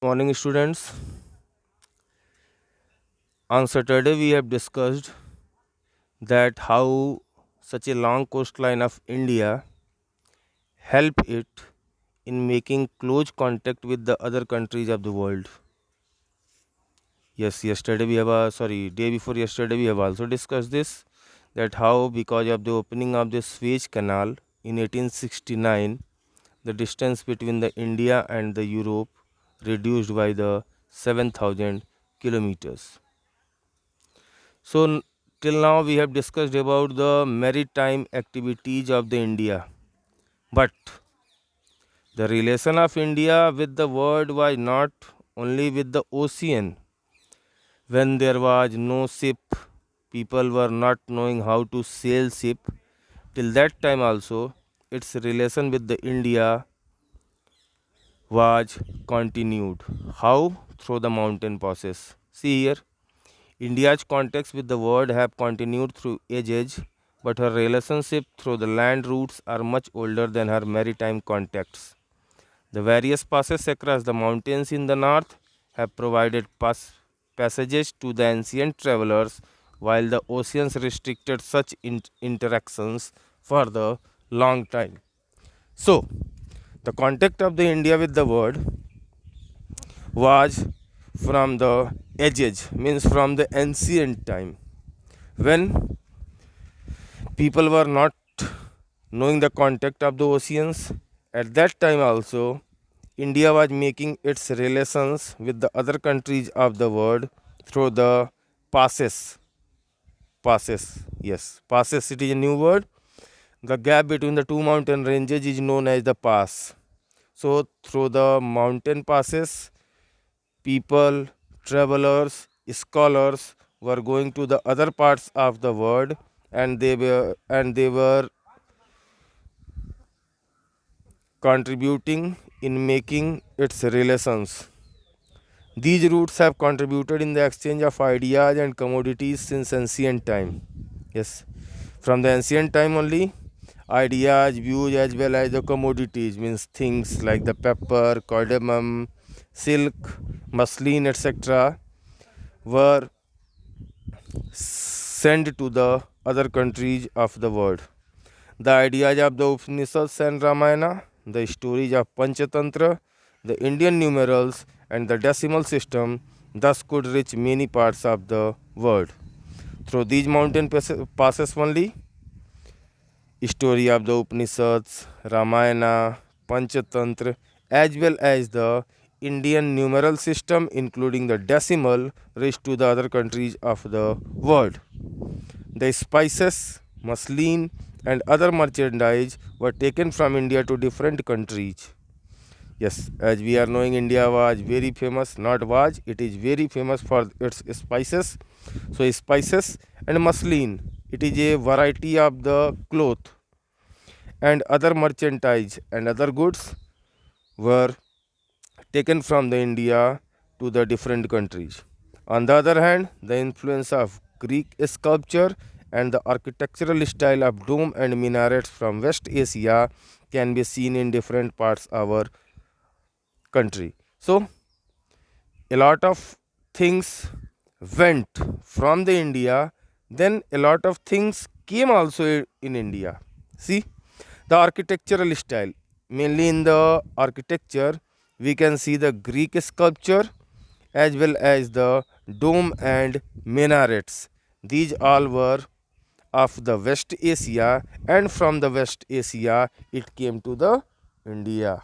Morning, students. On Saturday, we have discussed that how such a long coastline of India help it in making close contact with the other countries of the world. Yes, yesterday we have day before yesterday we have also discussed this, that how because of the opening of the Suez Canal in 1869, the distance between the India and the Europe reduced by the 7,000 kilometers. So till now we have discussed about the maritime activities of the India, but the relation of India with the world was not only with the ocean. When there was no ship, people were not knowing how to sail ship. Till that time also, its relation with the India was continued. How? Through the mountain passes. See here, India's contacts with the world have continued through ages, but her relationship through the land routes are much older than her maritime contacts. The various passes across the mountains in the north have provided passages to the ancient travelers, while the oceans restricted such interactions for the long time. So, the contact of the India with the world was from the ages, means from the ancient time, when people were not knowing the contact of the oceans. At that time also, India was making its relations with the other countries of the world through the passes. Passes, yes, passes, it is a new word. The gap between the two mountain ranges is known as the pass. So, through the mountain passes, people, travelers, scholars were going to the other parts of the world, and they were contributing in making its relations. These routes have contributed in the exchange of ideas and commodities since ancient time. Yes, from the ancient time only, ideas, views, as well as the commodities, means things like the pepper, cardamom, silk, muslin, etc., were sent to the other countries of the world. The ideas of the Upanishads and Ramayana, the stories of Panchatantra, the Indian numerals, and the decimal system thus could reach many parts of the world. Through these mountain passes only, story of the Upanishads, Ramayana, Panchatantra, as well as the Indian numeral system, including the decimal, reached to the other countries of the world. The spices, muslin, and other merchandise were taken from India to different countries. Yes, as we are knowing, India was very famous, not was, it is very famous for its spices. So, spices and muslin, it is a variety of the cloth, and other merchandise and other goods were taken from the India to the different countries. On the other hand, the influence of Greek sculpture and the architectural style of dome and minarets from West Asia can be seen in different parts of our country. So, a lot of things went from the India, then a lot of things came also in India. See, the architectural style, mainly in the architecture, we can see the Greek sculpture as well as the dome and minarets. These all were of the West Asia, and from the West Asia it came to the India.